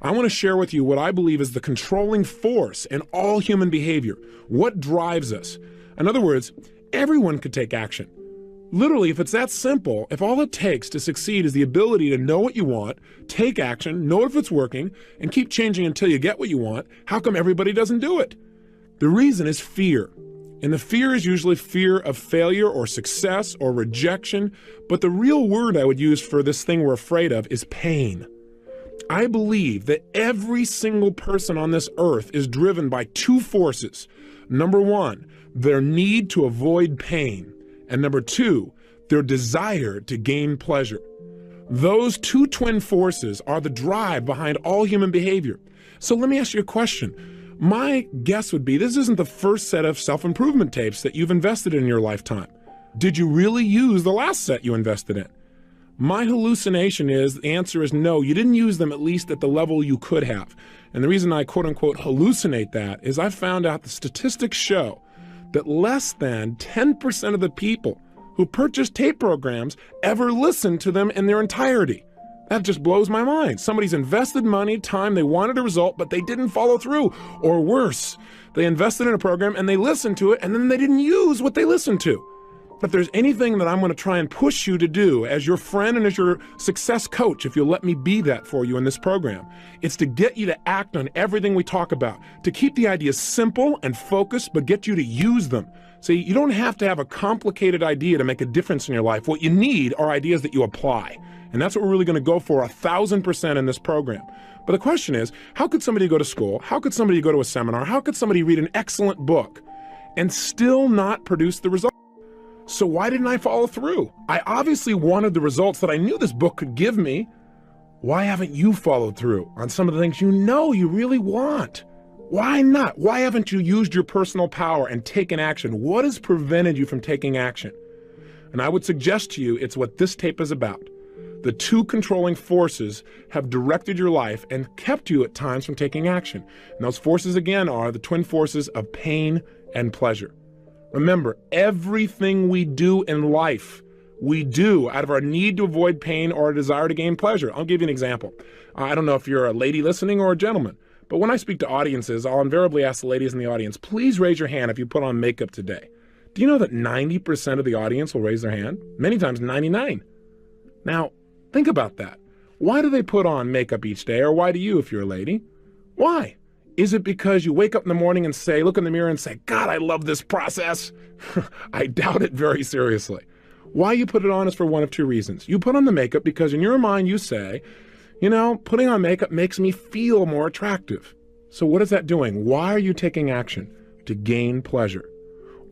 I want to share with you what I believe is the controlling force in all human behavior. What drives us? In other words, everyone could take action. Literally, if it's that simple, if all it takes to succeed is the ability to know what you want, take action, know if it's working, and keep changing until you get what you want, how come everybody doesn't do it? The reason is fear. And the fear is usually fear of failure or success or rejection. But the real word I would use for this thing we're afraid of is pain. I believe that every single person on this earth is driven by two forces. Number one, their need to avoid pain. And number two, their desire to gain pleasure. Those two twin forces are the drive behind all human behavior. So let me ask you a question. My guess would be this isn't the first set of self-improvement tapes that you've invested in your lifetime. Did you really use the last set you invested in? My hallucination is the answer is no, you didn't use them at least at the level you could have. And the reason I quote unquote hallucinate that is I found out the statistics show that less than 10% of the people who purchase tape programs ever listen to them in their entirety. That just blows my mind. Somebody's invested money, time, they wanted a result, but they didn't follow through. Or worse, they invested in a program and they listened to it and then they didn't use what they listened to. If there's anything that I'm going to try and push you to do as your friend and as your success coach, if you'll let me be that for you in this program, it's to get you to act on everything we talk about, to keep the ideas simple and focused, but get you to use them. See, you don't have to have a complicated idea to make a difference in your life. What you need are ideas that you apply. And that's what we're really going to go for 1,000% in this program. But the question is, how could somebody go to school? How could somebody go to a seminar? How could somebody read an excellent book and still not produce the result? So why didn't I follow through? I obviously wanted the results that I knew this book could give me. Why haven't you followed through on some of the things you know you really want? Why not? Why haven't you used your personal power and taken action? What has prevented you from taking action? And I would suggest to you it's what this tape is about. The two controlling forces have directed your life and kept you at times from taking action. And those forces, again, are the twin forces of pain and pleasure. Remember, everything we do in life, we do out of our need to avoid pain or a desire to gain pleasure. I'll give you an example. I don't know if you're a lady listening or a gentleman, but when I speak to audiences, I'll invariably ask the ladies in the audience, please raise your hand if you put on makeup today. Do you know that 90% of the audience will raise their hand? Many times 99. Now, think about that. Why do they put on makeup each day, or why do you if you're a lady? Why? Is it because you wake up in the morning and say, look in the mirror and say, God, I love this process? I doubt it very seriously. Why you put it on is for one of two reasons. You put on the makeup because in your mind you say, you know, putting on makeup makes me feel more attractive. So what is that doing? Why are you taking action? To gain pleasure.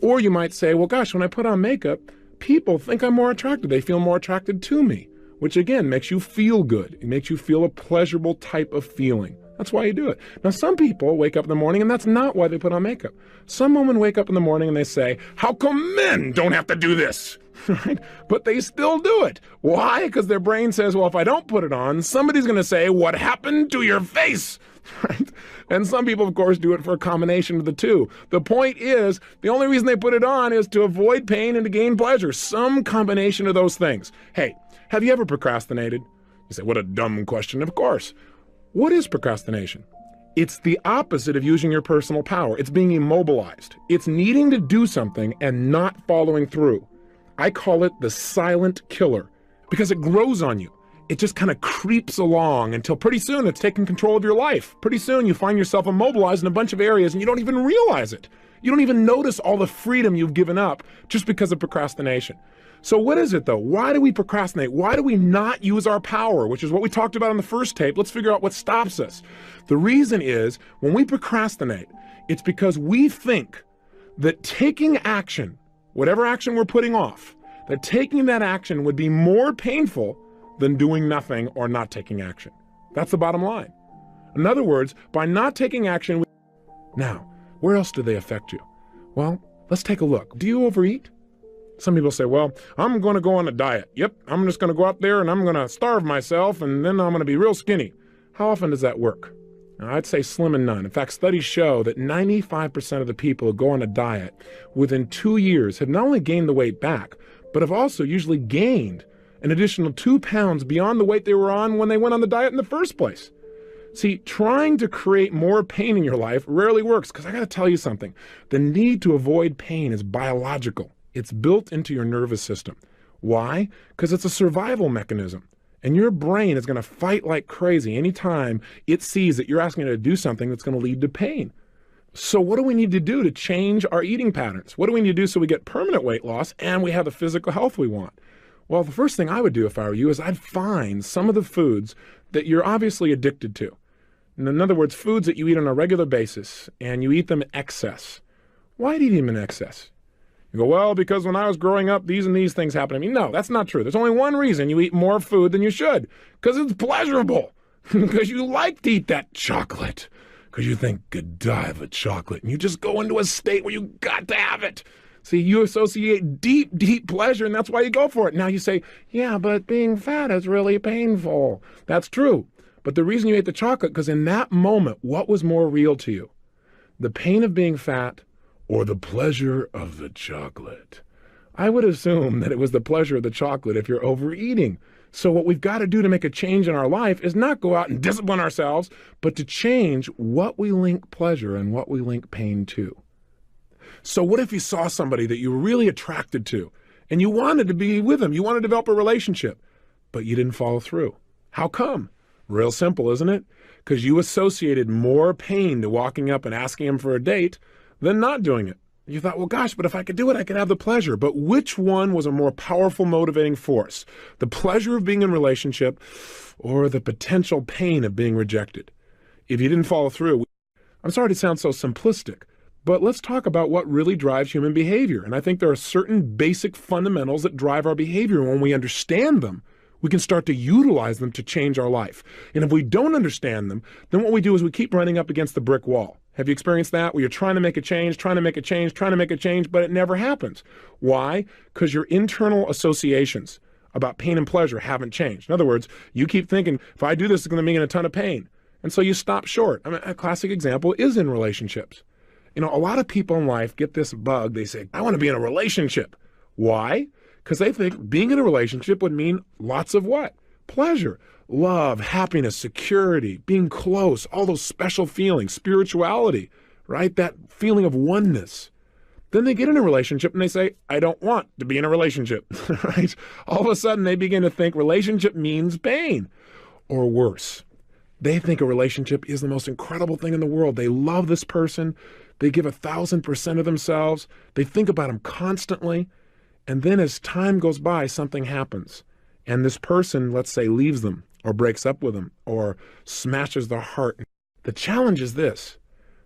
Or you might say, well, gosh, when I put on makeup, people think I'm more attractive. They feel more attracted to me, which again makes you feel good. It makes you feel a pleasurable type of feeling. That's why you do it. Now, some people wake up in the morning and that's not why they put on makeup. Some women wake up in the morning and they say, how come men don't have to do this? Right? But they still do it. Why? Because their brain says, well, if I don't put it on, somebody's going to say, what happened to your face? Right? And some people, of course, do it for a combination of the two. The point is, the only reason they put it on is to avoid pain and to gain pleasure. Some combination of those things. Hey, have you ever procrastinated? You say, what a dumb question. Of course. What is procrastination? It's the opposite of using your personal power. It's being immobilized. It's needing to do something and not following through. I call it the silent killer because it grows on you. It just kind of creeps along until pretty soon it's taking control of your life. Pretty soon you find yourself immobilized in a bunch of areas and you don't even realize it. You don't even notice all the freedom you've given up just because of procrastination. So what is it though? Why do we procrastinate? Why do we not use our power, which is what we talked about in the first tape? Let's figure out what stops us. The reason is when we procrastinate, it's because we think that taking action, whatever action we're putting off, that taking that action would be more painful than doing nothing or not taking action. That's the bottom line. In other words, by not taking action, now, where else do they affect you? Well, let's take a look. Do you overeat? Some people say, well, I'm going to go on a diet. Yep, I'm just going to go out there and I'm going to starve myself and then I'm going to be real skinny. How often does that work? Now, I'd say slim and none. In fact, studies show that 95% of the people who go on a diet within 2 years have not only gained the weight back, but have also usually gained an additional 2 pounds beyond the weight they were on when they went on the diet in the first place. See, trying to create more pain in your life rarely works because I got to tell you something. The need to avoid pain is biological. It's built into your nervous system. Why? Because it's a survival mechanism. And your brain is going to fight like crazy anytime it sees that you're asking it to do something that's going to lead to pain. So what do we need to do to change our eating patterns? What do we need to do so we get permanent weight loss and we have the physical health we want? Well, the first thing I would do if I were you is I'd find some of the foods that you're obviously addicted to. In other words, foods that you eat on a regular basis and you eat them in excess. Why do you eat them in excess? You go, well, because when I was growing up, these and these things happened to me. No, that's not true. There's only one reason you eat more food than you should, because it's pleasurable, because you like to eat that chocolate, because you think, good dive of chocolate, and you just go into a state where you got to have it. See, you associate deep, deep pleasure, and that's why you go for it. Now you say, yeah, but being fat is really painful. That's true. But the reason you ate the chocolate, because in that moment, what was more real to you? The pain of being fat or the pleasure of the chocolate? I would assume that it was the pleasure of the chocolate if you're overeating. So what we've got to do to make a change in our life is not go out and discipline ourselves, but to change what we link pleasure and what we link pain to. So what if you saw somebody that you were really attracted to and you wanted to be with them, you wanted to develop a relationship, but you didn't follow through? How come? Real simple, isn't it? Because you associated more pain to walking up and asking him for a date than not doing it. You thought, well, gosh, but if I could do it, I could have the pleasure. But which one was a more powerful motivating force? The pleasure of being in a relationship or the potential pain of being rejected? If you didn't follow through, I'm sorry to sound so simplistic, but let's talk about what really drives human behavior. And I think there are certain basic fundamentals that drive our behavior. When we understand them, we can start to utilize them to change our life. And if we don't understand them, then what we do is we keep running up against the brick wall. Have you experienced that? Where you're trying to make a change, but it never happens. Why? Because your internal associations about pain and pleasure haven't changed. In other words, you keep thinking, if I do this, it's going to mean a ton of pain. And so you stop short. I mean, a classic example is in relationships. You know, a lot of people in life get this bug. They say, I want to be in a relationship. Why? Because they think being in a relationship would mean lots of what? Pleasure, love, happiness, security, being close, all those special feelings, spirituality, right? That feeling of oneness. Then they get in a relationship and they say, I don't want to be in a relationship, right? All of a sudden they begin to think relationship means pain. Or worse, they think a relationship is the most incredible thing in the world. They love this person. They give 1,000% of themselves. They think about them constantly. And then as time goes by, something happens. And this person, let's say, leaves them or breaks up with them or smashes their heart. The challenge is this.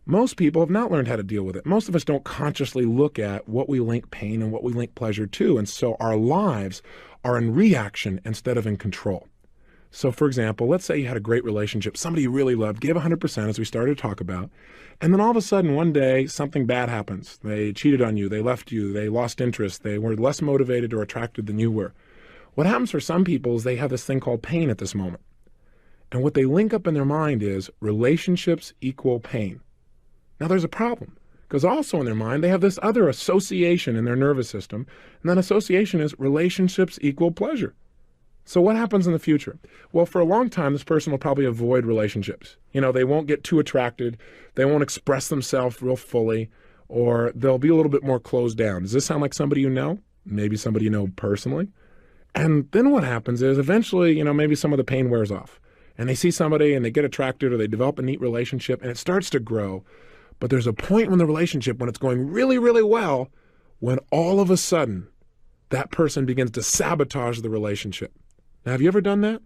Most people have not learned how to deal with it. Most of us don't consciously look at what we link pain and what we link pleasure to. And so our lives are in reaction instead of in control. So for example, let's say you had a great relationship, somebody you really loved, gave 100% as we started to talk about, and then all of a sudden one day something bad happens. They cheated on you, they left you, they lost interest, they were less motivated or attracted than you were. What happens for some people is they have this thing called pain at this moment. And what they link up in their mind is relationships equal pain. Now there's a problem, because also in their mind they have this other association in their nervous system, and that association is relationships equal pleasure. So what happens in the future? Well, for a long time, this person will probably avoid relationships. You know, they won't get too attracted. They won't express themselves real fully, or they'll be a little bit more closed down. Does this sound like somebody you know? Maybe somebody you know personally? And then what happens is eventually, you know, maybe some of the pain wears off and they see somebody and they get attracted or they develop a neat relationship and it starts to grow. But there's a point in the relationship when it's going really, really well, when all of a sudden that person begins to sabotage the relationship. Now, have you ever done that?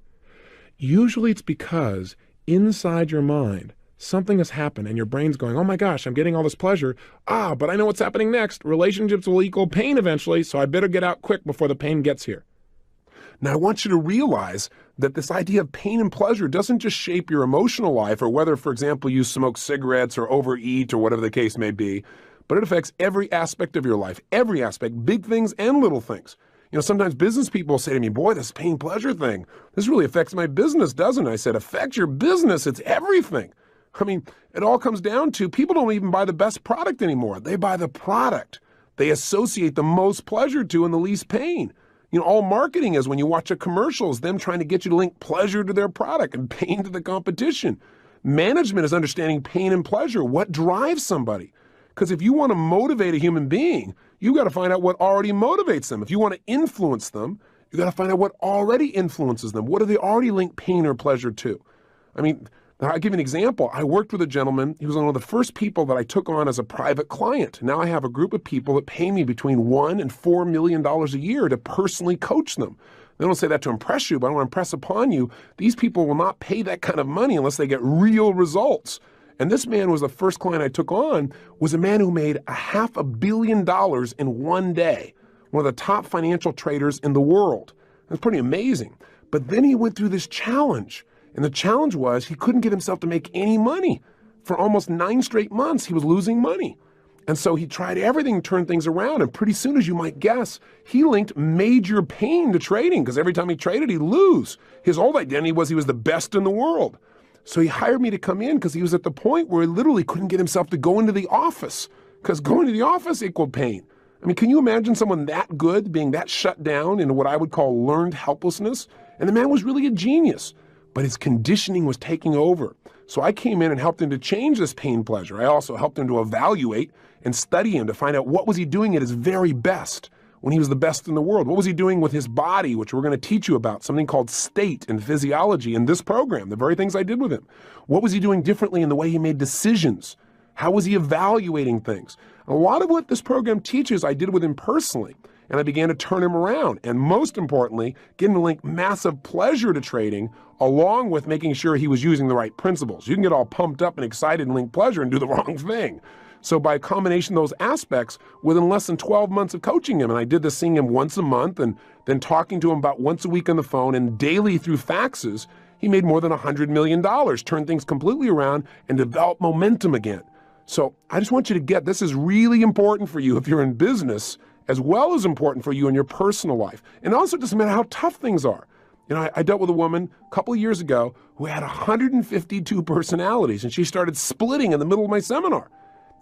Usually it's because inside your mind, something has happened and your brain's going, oh my gosh, I'm getting all this pleasure. But I know what's happening next. Relationships will equal pain eventually, so I better get out quick before the pain gets here. Now, I want you to realize that this idea of pain and pleasure doesn't just shape your emotional life or whether, for example, you smoke cigarettes or overeat or whatever the case may be, but it affects every aspect of your life, every aspect, big things and little things. You know, sometimes business people say to me, boy, this pain pleasure thing, this really affects my business, doesn't it? I said, affects your business, it's everything. I mean, it all comes down to people don't even buy the best product anymore. They buy the product they associate the most pleasure to and the least pain. You know, all marketing is when you watch a commercial is them trying to get you to link pleasure to their product and pain to the competition. Management is understanding pain and pleasure. What drives somebody? Because if you want to motivate a human being, you got to find out what already motivates them. If you want to influence them, you got to find out what already influences them. What do they already link pain or pleasure to? I mean, I'll give you an example. I worked with a gentleman. He was one of the first people that I took on as a private client. Now I have a group of people that pay me between $1 and $4 million a year to personally coach them. They don't say that to impress you, but I want to impress upon you, these people will not pay that kind of money unless they get real results. And this man was the first client I took on, was a man who made $500 million in one day, one of the top financial traders in the world. That's pretty amazing. But then he went through this challenge. And the challenge was he couldn't get himself to make any money. For almost 9 straight months, he was losing money. And so he tried everything to turn things around. And pretty soon, as you might guess, he linked major pain to trading because every time he traded, he'd lose. His old identity was he was the best in the world. So he hired me to come in because he was at the point where he literally couldn't get himself to go into the office because going to the office equaled pain. I mean, can you imagine someone that good being that shut down into what I would call learned helplessness? And the man was really a genius, but his conditioning was taking over. So I came in and helped him to change this pain pleasure. I also helped him to evaluate and study him to find out what was he doing at his very best when he was the best in the world. What was he doing with his body, which we're going to teach you about, something called state and physiology in this program, the very things I did with him. What was he doing differently in the way he made decisions? How was he evaluating things? A lot of what this program teaches I did with him personally, and I began to turn him around. And most importantly, get him to link massive pleasure to trading along with making sure he was using the right principles. You can get all pumped up and excited and link pleasure and do the wrong thing. So by a combination of those aspects, within less than 12 months of coaching him, and I did this seeing him once a month and then talking to him about once a week on the phone and daily through faxes, he made more than $100 million, turned things completely around and developed momentum again. So I just want you to get, this is really important for you if you're in business, as well as important for you in your personal life. And also it doesn't matter how tough things are. You know, I dealt with a woman a couple of years ago who had 152 personalities, and she started splitting in the middle of my seminar.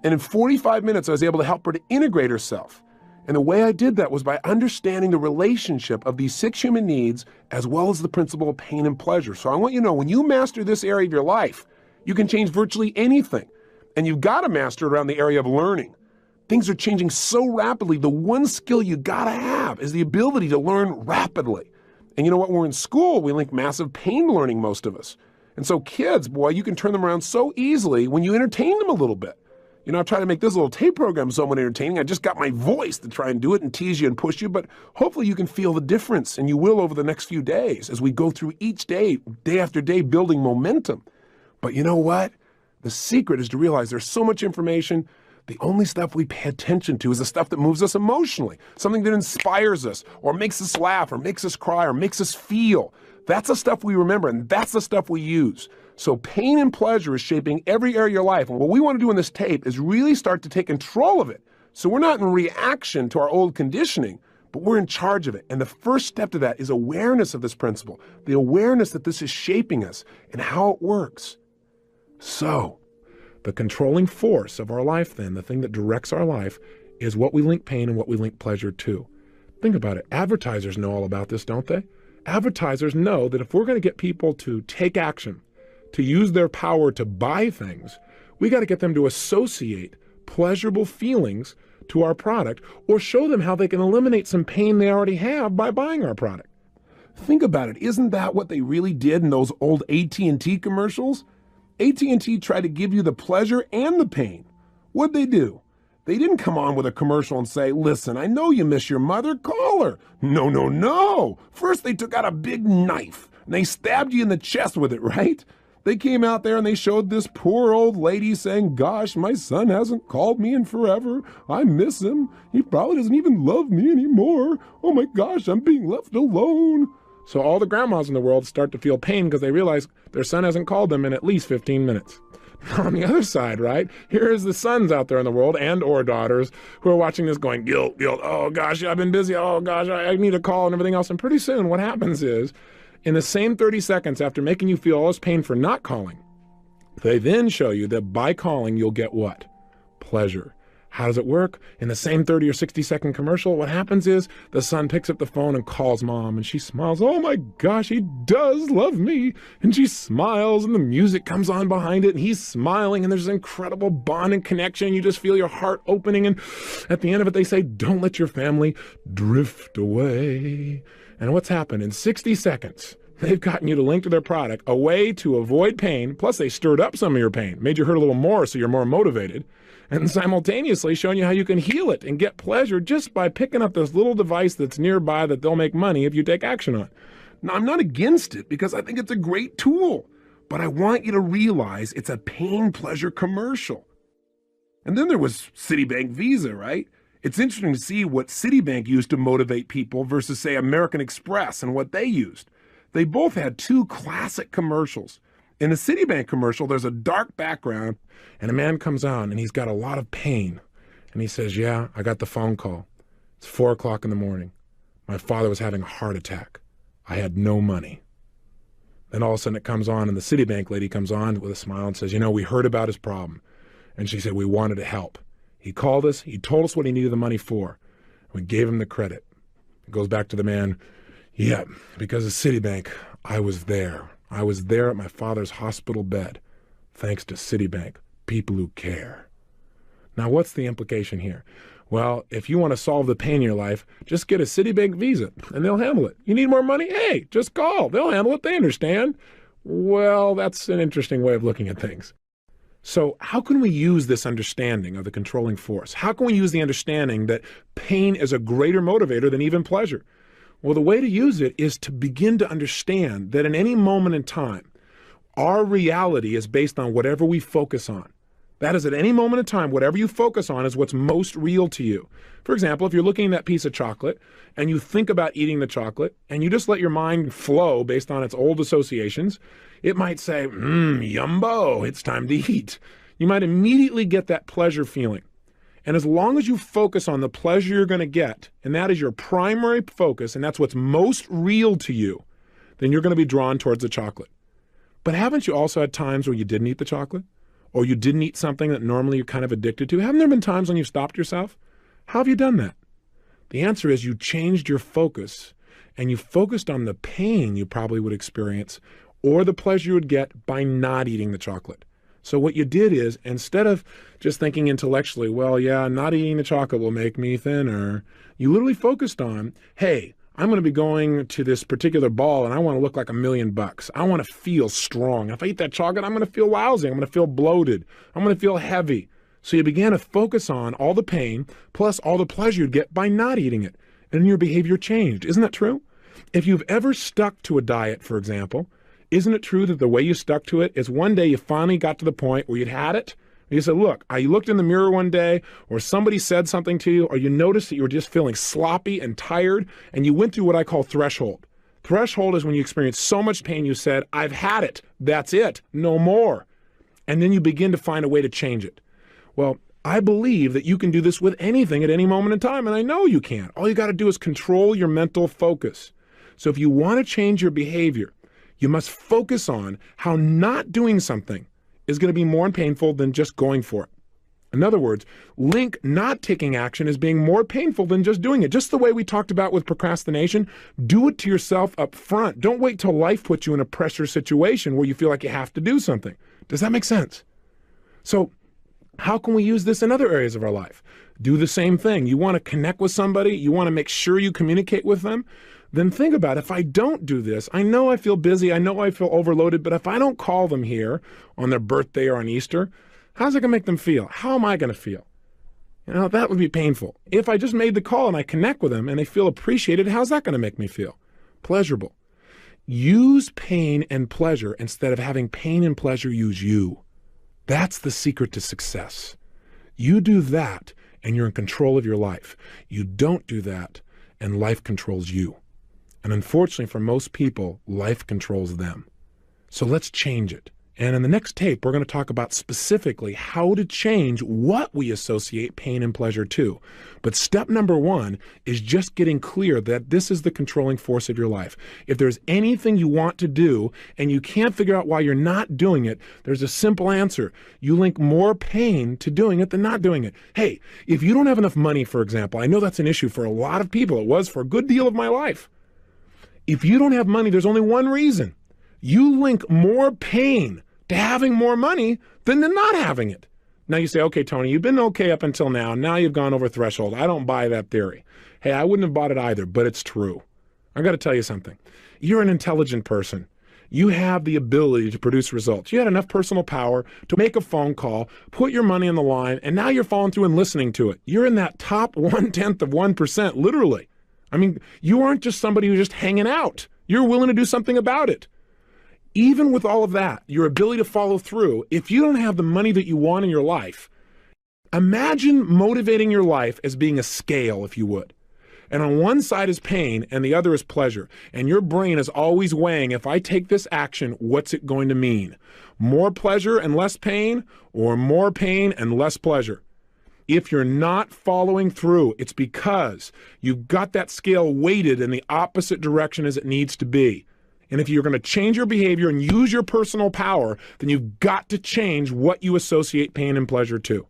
And in 45 minutes, I was able to help her to integrate herself. And the way I did that was by understanding the relationship of these 6 human needs, as well as the principle of pain and pleasure. So I want you to know, when you master this area of your life, you can change virtually anything. And you've got to master it around the area of learning. Things are changing so rapidly. The one skill you got to have is the ability to learn rapidly. And you know what? We're in school, we link massive pain to learning, most of us. And so kids, boy, you can turn them around so easily when you entertain them a little bit. You know, I try to make this little tape program somewhat entertaining. I just got my voice to try and do it and tease you and push you, but hopefully you can feel the difference, and you will over the next few days as we go through each day, day after day, building momentum. But you know what? The secret is to realize there's so much information. The only stuff we pay attention to is the stuff that moves us emotionally, something that inspires us or makes us laugh or makes us cry or makes us feel. That's the stuff we remember, and that's the stuff we use. So pain and pleasure is shaping every area of your life. And what we want to do in this tape is really start to take control of it. So we're not in reaction to our old conditioning, but we're in charge of it. And the first step to that is awareness of this principle, the awareness that this is shaping us and how it works. So the controlling force of our life then, the thing that directs our life, is what we link pain and what we link pleasure to. Think about it. Advertisers know all about this, don't they? Advertisers know that if we're going to get people to take action, to use their power to buy things, we got to get them to associate pleasurable feelings to our product or show them how they can eliminate some pain they already have by buying our product. Think about it. Isn't that what they really did in those old AT&T commercials? AT&T tried to give you the pleasure and the pain. What'd they do? They didn't come on with a commercial and say, listen, I know you miss your mother, call her. No, no, no. First they took out a big knife and they stabbed you in the chest with it, right? They came out there and they showed this poor old lady saying, gosh, my son hasn't called me in forever. I miss him. He probably doesn't even love me anymore. Oh my gosh, I'm being left alone. So all the grandmas in the world start to feel pain because they realize their son hasn't called them in at least 15 minutes. On the other side, right, here is the sons out there in the world and or daughters who are watching this going, guilt, guilt. Oh gosh, I've been busy. Oh gosh, I need a call and everything else. And pretty soon what happens is, in the same 30 seconds after making you feel all this pain for not calling, they then show you that by calling, you'll get what? Pleasure. How does it work? In the same 30 or 60-second commercial, what happens is the son picks up the phone and calls mom, and she smiles. Oh my gosh, he does love me. And she smiles, and the music comes on behind it, and he's smiling, and there's an incredible bond and connection. You just feel your heart opening, and at the end of it, they say, don't let your family drift away. And what's happened? In 60 seconds, they've gotten you to link to their product, a way to avoid pain, plus they stirred up some of your pain, made you hurt a little more so you're more motivated, and simultaneously showing you how you can heal it and get pleasure just by picking up this little device that's nearby that they'll make money if you take action on. Now, I'm not against it because I think it's a great tool, but I want you to realize it's a pain-pleasure commercial. And then there was Citibank Visa, right? It's interesting to see what Citibank used to motivate people versus, say, American Express and what they used. They both had two classic commercials. In the Citibank commercial, there's a dark background, and a man comes on, and he's got a lot of pain. And he says, yeah, I got the phone call. It's 4 o'clock in the morning. My father was having a heart attack. I had no money. Then all of a sudden it comes on, and the Citibank lady comes on with a smile and says, we heard about his problem. And she said, we wanted to help. He called us. He told us what he needed the money for. We gave him the credit. It goes back to the man. Yeah, because of Citibank, I was there. I was there at my father's hospital bed, thanks to Citibank, people who care. Now, what's the implication here? Well, if you want to solve the pain in your life, just get a Citibank Visa, and they'll handle it. You need more money? Hey, just call. They'll handle it. They understand. Well, that's an interesting way of looking at things. So how can we use this understanding of the controlling force? How can we use the understanding that pain is a greater motivator than even pleasure? Well, the way to use it is to begin to understand that in any moment in time, our reality is based on whatever we focus on. That is, at any moment in time, whatever you focus on is what's most real to you. For example, if you're looking at that piece of chocolate and you think about eating the chocolate and you just let your mind flow based on its old associations, it might say, yumbo, it's time to eat. You might immediately get that pleasure feeling. And as long as you focus on the pleasure you're going to get, and that is your primary focus, and that's what's most real to you, then you're going to be drawn towards the chocolate. But haven't you also had times where you didn't eat the chocolate? Or you didn't eat something that normally you're kind of addicted to? Haven't there been times when you've stopped yourself? How have you done that? The answer is you changed your focus, and you focused on the pain you probably would experience or the pleasure you would get by not eating the chocolate. So what you did is, instead of just thinking intellectually, well, yeah, not eating the chocolate will make me thinner, you literally focused on, hey, I'm going to be going to this particular ball and I want to look like $1 million. I want to feel strong. If I eat that chocolate, I'm going to feel lousy. I'm going to feel bloated. I'm going to feel heavy. So you began to focus on all the pain plus all the pleasure you'd get by not eating it. And your behavior changed. Isn't that true? If you've ever stuck to a diet, for example, isn't it true that the way you stuck to it is one day you finally got to the point where you'd had it? You said, look, you looked in the mirror one day, or somebody said something to you, or you noticed that you were just feeling sloppy and tired, and you went through what I call threshold. Threshold is when you experience so much pain you said, I've had it. That's it. No more. And then you begin to find a way to change it. Well, I believe that you can do this with anything at any moment in time, and I know you can. All you got to do is control your mental focus. So if you want to change your behavior, you must focus on how not doing something is going to be more painful than just going for it. In other words, link not taking action as being more painful than just doing it. Just the way we talked about with procrastination, do it to yourself up front. Don't wait till life puts you in a pressure situation where you feel like you have to do something. Does that make sense? So how can we use this in other areas of our life? Do the same thing. You want to connect with somebody, you want to make sure you communicate with them, then think about, if I don't do this, I know I feel busy, I know I feel overloaded, but if I don't call them here on their birthday or on Easter, how's it going to make them feel? How am I going to feel? That would be painful. If I just made the call and I connect with them and they feel appreciated, how's that going to make me feel? Pleasurable. Use pain and pleasure instead of having pain and pleasure use you. That's the secret to success. You do that and you're in control of your life. You don't do that and life controls you. And unfortunately for most people, life controls them. So let's change it And in the next tape, we're going to talk about specifically how to change what we associate pain and pleasure to. But step number one is just getting clear that this is the controlling force of your life. If there's anything you want to do and you can't figure out why you're not doing it, there's a simple answer. You link more pain to doing it than not doing it. Hey, if you don't have enough money, for example, I know that's an issue for a lot of people. It was for a good deal of my life. If you don't have money, there's only one reason. You link more pain to having more money than to not having it. Now you say, okay, Tony, you've been okay up until now. Now you've gone over threshold. I don't buy that theory. Hey, I wouldn't have bought it either, but it's true. I've got to tell you something. You're an intelligent person. You have the ability to produce results. You had enough personal power to make a phone call, put your money on the line, and now you're following through and listening to it. You're in that top 1/10 of 1%, literally. I mean, you aren't just somebody who's just hanging out. You're willing to do something about it. Even with all of that, your ability to follow through, if you don't have the money that you want in your life, imagine motivating your life as being a scale, if you would. And on one side is pain and the other is pleasure. And your brain is always weighing, if I take this action, what's it going to mean? More pleasure and less pain, or more pain and less pleasure? If you're not following through, it's because you've got that scale weighted in the opposite direction as it needs to be. And if you're going to change your behavior and use your personal power, then you've got to change what you associate pain and pleasure to.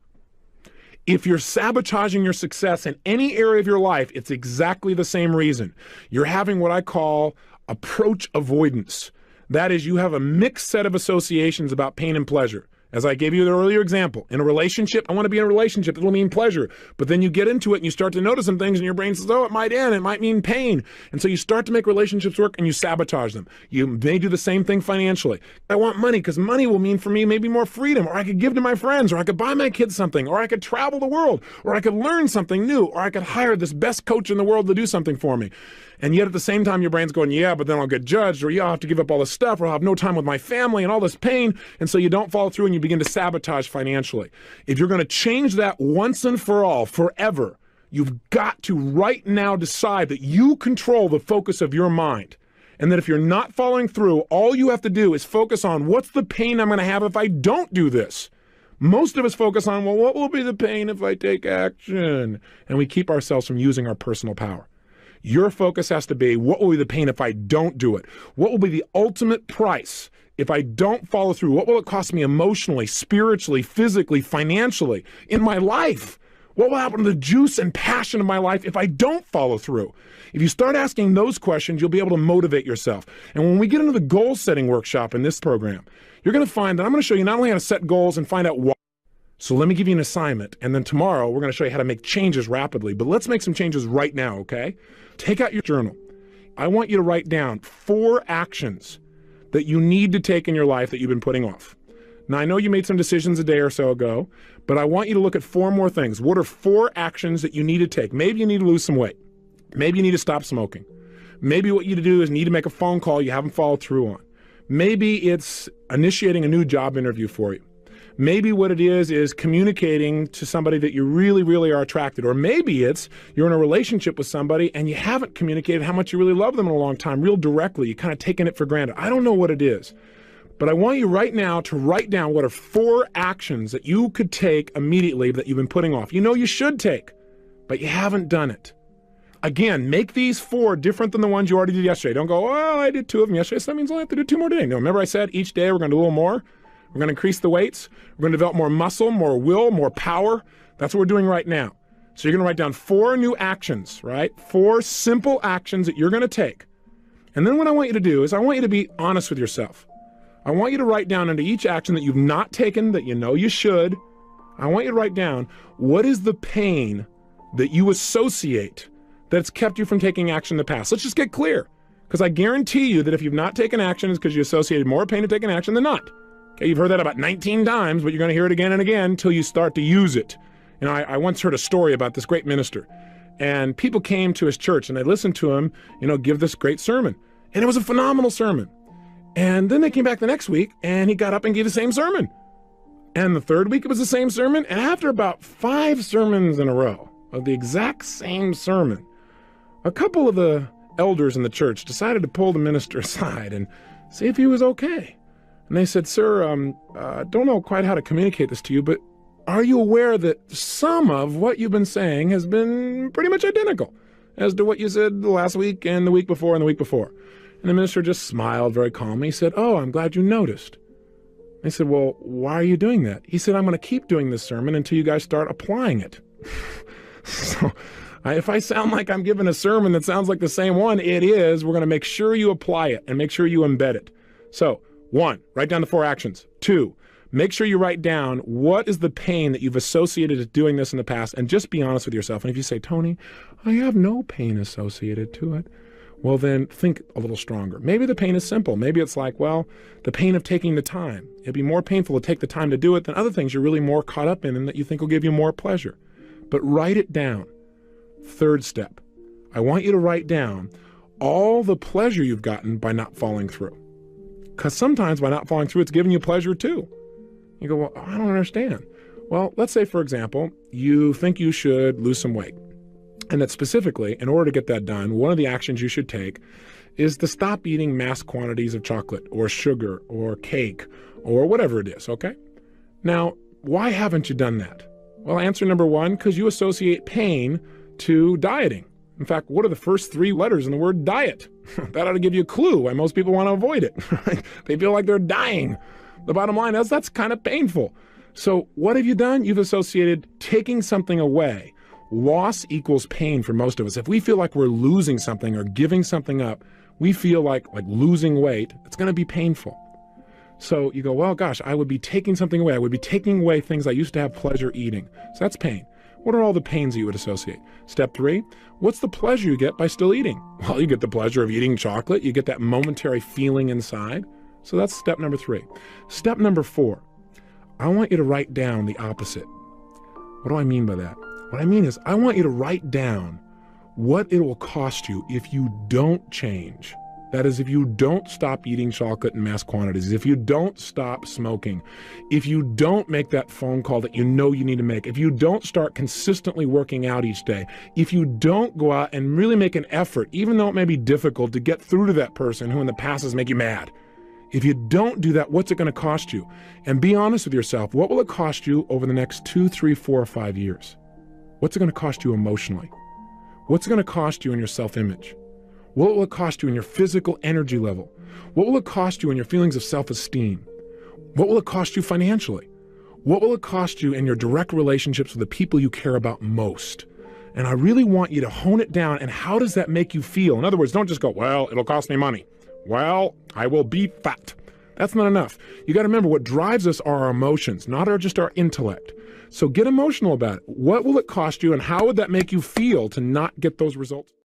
If you're sabotaging your success in any area of your life, it's exactly the same reason. You're having what I call approach avoidance. That is, you have a mixed set of associations about pain and pleasure. As I gave you the earlier example, in a relationship, I want to be in a relationship. It'll mean pleasure. But then you get into it and you start to notice some things and your brain says, oh, it might end. It might mean pain. And so you start to make relationships work and you sabotage them. You may do the same thing financially. I want money because money will mean for me maybe more freedom, or I could give to my friends, or I could buy my kids something, or I could travel the world, or I could learn something new, or I could hire this best coach in the world to do something for me. And yet at the same time, your brain's going, yeah, but then I'll get judged, or yeah, I'll have to give up all this stuff, or I'll have no time with my family and all this pain. And so you don't follow through and you begin to sabotage financially. If you're going to change that once and for all, forever, you've got to right now decide that you control the focus of your mind. And that if you're not following through, all you have to do is focus on what's the pain I'm going to have if I don't do this. Most of us focus on, well, what will be the pain if I take action? And we keep ourselves from using our personal power. Your focus has to be, what will be the pain if I don't do it? What will be the ultimate price if I don't follow through? What will it cost me emotionally, spiritually, physically, financially, in my life? What will happen to the juice and passion of my life if I don't follow through? If you start asking those questions, you'll be able to motivate yourself. And when we get into the goal setting workshop in this program, you're going to find that I'm going to show you not only how to set goals and find out why. So let me give you an assignment, and then tomorrow we're going to show you how to make changes rapidly. But let's make some changes right now, okay? Take out your journal. I want you to write down 4 actions that you need to take in your life that you've been putting off. Now, I know you made some decisions a day or so ago, but I want you to look at 4 more things. What are 4 actions that you need to take? Maybe you need to lose some weight. Maybe you need to stop smoking. Maybe what you need to do is need to make a phone call you haven't followed through on. Maybe it's initiating a new job interview for you. Maybe what it is communicating to somebody that you really, really are attracted. Or maybe it's you're in a relationship with somebody and you haven't communicated how much you really love them in a long time, real directly. You're kind of taking it for granted. I don't know what it is. But I want you right now to write down what are 4 actions that you could take immediately that you've been putting off. You know you should take, but you haven't done it. Again, make these 4 different than the ones you already did yesterday. Don't go, oh, I did 2 of them yesterday, so that means I have to do 2 more today. No, remember I said each day we're going to do a little more? We're going to increase the weights. We're going to develop more muscle, more will, more power. That's what we're doing right now. So you're going to write down 4 new actions, right? 4 simple actions that you're going to take. And then what I want you to do is I want you to be honest with yourself. I want you to write down under each action that you've not taken that you know you should. I want you to write down what is the pain that you associate that's kept you from taking action in the past. Let's just get clear. Because I guarantee you that if you've not taken action, it's because you associated more pain to taking action than not. Okay, you've heard that about 19 times, but you're going to hear it again and again until you start to use it. You know, I once heard a story about this great minister, and people came to his church and they listened to him, give this great sermon. And it was a phenomenal sermon. And then they came back the next week and he got up and gave the same sermon. And the third week it was the same sermon. And after about 5 sermons in a row of the exact same sermon, a couple of the elders in the church decided to pull the minister aside and see if he was okay. And they said, sir, don't know quite how to communicate this to you, but are you aware that some of what you've been saying has been pretty much identical as to what you said last week and the week before and the week before? And the minister just smiled very calmly. He said, oh, I'm glad you noticed. I said, well, why are you doing that? He said, I'm going to keep doing this sermon until you guys start applying it. So if I sound like I'm giving a sermon that sounds like the same one, it is. We're going to make sure you apply it and make sure you embed it. So 1, write down the 4 actions. 2, make sure you write down what is the pain that you've associated with doing this in the past, and just be honest with yourself. And if you say, Tony, I have no pain associated to it, well, then think a little stronger. Maybe the pain is simple. Maybe it's like, well, the pain of taking the time. It'd be more painful to take the time to do it than other things you're really more caught up in and that you think will give you more pleasure. But write it down. 3rd step, I want you to write down all the pleasure you've gotten by not following through. Because sometimes by not following through, it's giving you pleasure too. You go, well, I don't understand. Well, let's say, for example, you think you should lose some weight. And that specifically, in order to get that done, one of the actions you should take is to stop eating mass quantities of chocolate or sugar or cake or whatever it is, okay? Now, why haven't you done that? Well, answer number 1, because you associate pain to dieting. In fact, what are the first 3 letters in the word diet? That ought to give you a clue why most people want to avoid it. Right? They feel like they're dying. The bottom line is that's kind of painful. So what have you done? You've associated taking something away. Loss equals pain for most of us. If we feel like we're losing something or giving something up, we feel like losing weight, it's going to be painful. So you go, well, gosh, I would be taking something away. I would be taking away things I used to have pleasure eating. So that's pain. What are all the pains that you would associate? Step 3, what's the pleasure you get by still eating? Well, you get the pleasure of eating chocolate. You get that momentary feeling inside. So that's step number 3. Step number 4, I want you to write down the opposite. What do I mean by that? What I mean is I want you to write down what it will cost you if you don't change. That is, if you don't stop eating chocolate in mass quantities, if you don't stop smoking, if you don't make that phone call that you know you need to make, if you don't start consistently working out each day, if you don't go out and really make an effort, even though it may be difficult, to get through to that person who in the past has made you mad. If you don't do that, what's it going to cost you? And be honest with yourself. What will it cost you over the next 2, 3, 4, or 5 years? What's it going to cost you emotionally? What's it going to cost you in your self-image? What will it cost you in your physical energy level? What will it cost you in your feelings of self-esteem? What will it cost you financially? What will it cost you in your direct relationships with the people you care about most? And I really want you to hone it down. And how does that make you feel? In other words, don't just go, well, it'll cost me money. Well, I will be fat. That's not enough. You got to remember, what drives us are our emotions, not just our intellect. So get emotional about it. What will it cost you, and how would that make you feel to not get those results?